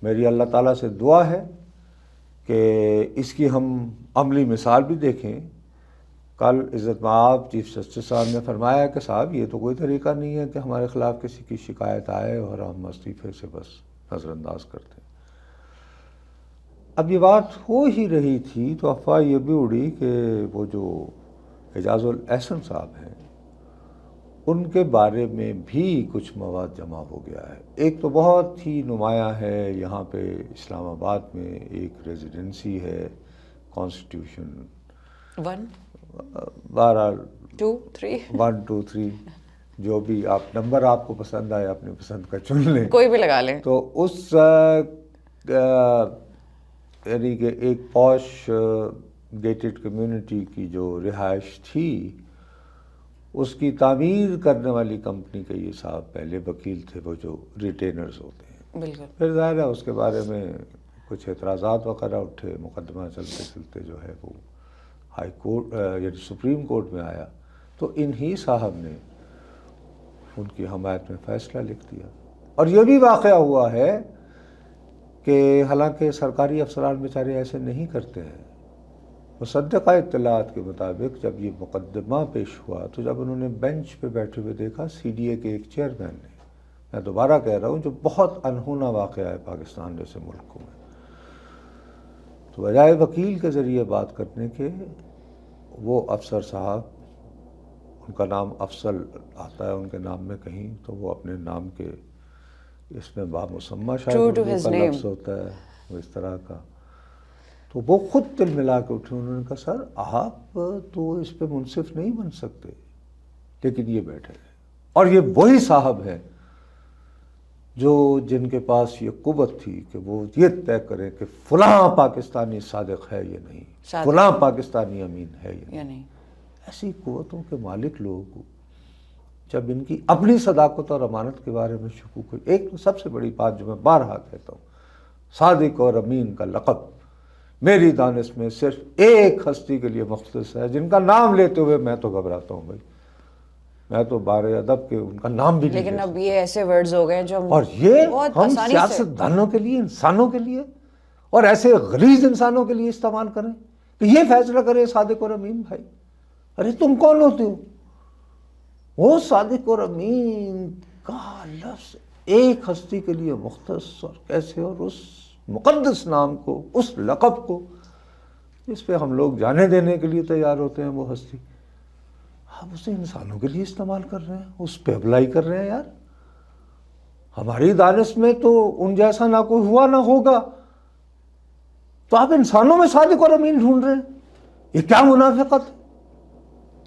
میری اللہ تعالیٰ سے دعا ہے کہ اس کی ہم عملی مثال بھی دیکھیں. کل عزت مآب چیف جسٹس صاحب نے فرمایا کہ صاحب یہ تو کوئی طریقہ نہیں ہے کہ ہمارے خلاف کسی کی شکایت آئے اور ہم استعفے سے بس نظر انداز کرتے ہیں. اب یہ بات ہو ہی رہی تھی تو افواہ یہ بھی اڑی کہ وہ جو اعجاز الاحسن صاحب ہیں ان کے بارے میں بھی کچھ مواد جمع ہو گیا ہے. ایک تو بہت ہی نمایاں ہے، یہاں پہ اسلام آباد میں ایک ریزیڈنسی ہے کانسٹیٹیوشن 1 2 3 1 2 3 جو بھی آپ نمبر آپ کو پسند آئے اپنی پسند کا چن لیں، کوئی بھی لگا لیں. تو اس یعنی کہ ایک پوش گیٹڈ کمیونٹی کی جو رہائش تھی اس کی تعمیر کرنے والی کمپنی کے یہ صاحب پہلے وکیل تھے، وہ جو ریٹینرز ہوتے ہیں. بالکل. پھر ظاہر ہے اس کے بارے میں کچھ اعتراضات وغیرہ اٹھے، مقدمہ چلتے چلتے جو ہے وہ ہائی کورٹ یعنی سپریم کورٹ میں آیا، تو انہی صاحب نے ان کی حمایت میں فیصلہ لکھ دیا. اور یہ بھی واقعہ ہوا ہے کہ حالانکہ سرکاری افسران بیچارے ایسے نہیں کرتے ہیں. مصدقہ اطلاعات کے مطابق جب یہ مقدمہ پیش ہوا تو جب انہوں نے بینچ پہ بیٹھے ہوئے دیکھا سی ڈی اے کے ایک چیئرمین نے، میں دوبارہ کہہ رہا ہوں جو بہت انہونا واقعہ ہے پاکستان جیسے ملکوں میں، تو بجائے وکیل کے ذریعے بات کرنے کے وہ افسر صاحب، ان کا نام افضل آتا ہے ان کے نام میں کہیں، تو وہ اپنے نام کے اس میں بامسمہ شاید اردو کا لفظ ہوتا ہے وہ اس طرح کا، تو وہ خود دل ملا کے اٹھے. انہوں نے کہا سر آپ تو اس پہ منصف نہیں بن سکتے، لیکن یہ بیٹھے ہیں. اور یہ وہی صاحب ہیں جو جن کے پاس یہ قوت تھی کہ وہ یہ طے کریں کہ فلاں پاکستانی صادق ہے یا نہیں، فلاں پاکستانی امین ہے یا نہیں. ایسی قوتوں کے مالک لوگ جب ان کی اپنی صداقت اور امانت کے بارے میں شکوک ہو. ایک سب سے بڑی بات جو میں بارہا کہتا ہوں، صادق اور امین کا لقب میری دانش میں صرف ایک ہستی کے لیے مختص ہے جن کا نام لیتے ہوئے میں تو گھبراتا ہوں بھائی، میں تو بار ادب کے ان کا نام بھی نہیں لیکن اب یہ ایسے ورڈز ہو گئے جو اور یہ ہم سیاست دانوں کے لیے، انسانوں کے لیے اور ایسے غلیظ انسانوں کے لیے استعمال کریں کہ یہ فیصلہ کرے صادق اور امین بھائی. ارے تم کون ہوتے ہو؟ وہ صادق اور امین کا لفظ ایک ہستی کے لیے مختص، اور کیسے، اور اس مقدس نام کو، اس لقب کو جس پہ ہم لوگ جانے دینے کے لیے تیار ہوتے ہیں وہ ہستی، آپ اسے انسانوں کے لیے استعمال کر رہے ہیں، اس پہ اپلائی کر رہے ہیں. یار ہماری دانش میں تو ان جیسا نہ کوئی ہوا نہ ہوگا، تو آپ انسانوں میں صادق اور امین ڈھونڈ رہے ہیں. یہ کیا منافقت؟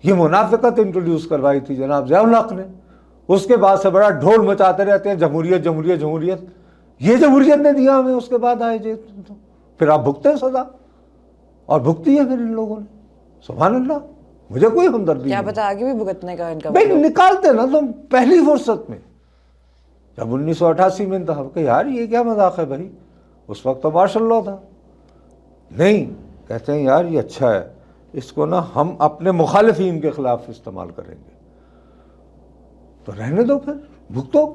یہ منافقت انٹروڈیوس کروائی تھی جناب ضیاء الحق نے، اس کے بعد سے بڑا ڈھول مچاتے رہتے ہیں جمہوریت جمہوریت جمہوریت. یہ جمہوریت نے دیا ہمیں، اس کے بعد آئے جی پھر آپ بھگتے ہیں سزا، اور بھگتی ہے پھر ان لوگوں نے. سبحان اللہ، مجھے کوئی ہمدردی کیا نہیں. پتا آگے بھی بھگتنے کا ان کا بھائی نکالتے نا تم پہلی فرصت میں. جب 1988 میں انتخاب کہ یار یہ کیا مذاق ہے بھائی، اس وقت تو مارشل لاء تھا. نہیں، کہتے ہیں یار یہ اچھا ہے، اس کو نا ہم اپنے مخالفین کے خلاف استعمال کریں گے. تو رہنے دو پھر، بھگتو.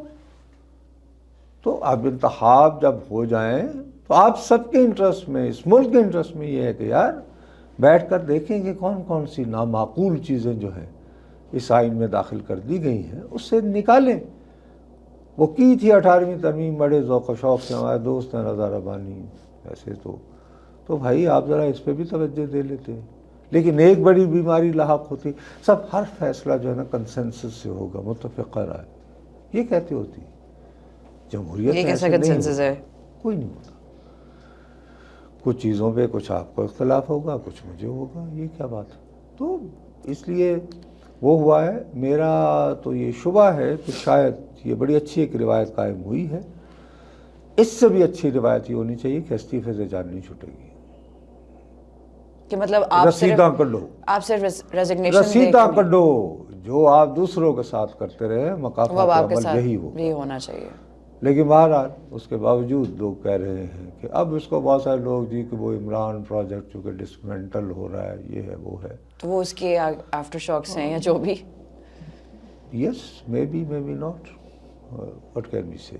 تو اب انتخاب جب ہو جائیں تو آپ سب کے انٹرسٹ میں، اس ملک کے انٹرسٹ میں یہ ہے کہ یار بیٹھ کر دیکھیں کہ کون کون سی نامعقول چیزیں جو ہیں اس آئین میں داخل کر دی گئی ہیں اس سے نکالیں. وہ کی تھی 18ویں ترمیم بڑے ذوق و شوق سے ہمارے دوست ہیں رضا ربانی، ایسے تو بھائی آپ ذرا اس پہ بھی توجہ دے لیتے. لیکن ایک بڑی بیماری لاحق ہوتی، سب ہر فیصلہ جو ہے نا کنسنسس سے ہوگا، متفقہ رائے، یہ کہتے ہوتی. جمہوریت یہ میں کیسا ایسے نہیں کنسنسس ہے؟ کوئی نہیں ہوتا. کچھ چیزوں پہ کچھ آپ کو اختلاف ہوگا، کچھ مجھے ہوگا، یہ کیا بات ہے. تو اس لیے وہ ہوا ہے. میرا تو یہ شبہ ہے کہ شاید یہ بڑی اچھی ایک روایت قائم ہوئی ہے. اس سے بھی اچھی روایت یہ ہونی چاہیے کہ استعفے سے جان نہیں چھوٹے گی. کہ مطلب آپ رسیداں کڈو، آپ صرف ریزگنیشن رسیداں کڈو، جو آپ دوسروں کے ساتھ کرتے رہے مقافات آپ کے عمل ساتھ یہی بھی ہونا چاہیے. لیکن بہرحال اس کے باوجود لوگ کہہ رہے ہیں کہ اب اس کو بہت سارے لوگ جی کہ وہ عمران پروجیکٹ چونکہ ڈسمنٹل ہو رہا ہے، یہ ہے وہ ہے، تو وہ اس کے آفٹر شاکس ہیں یا جو بھی. Yes may be not, what can we سے.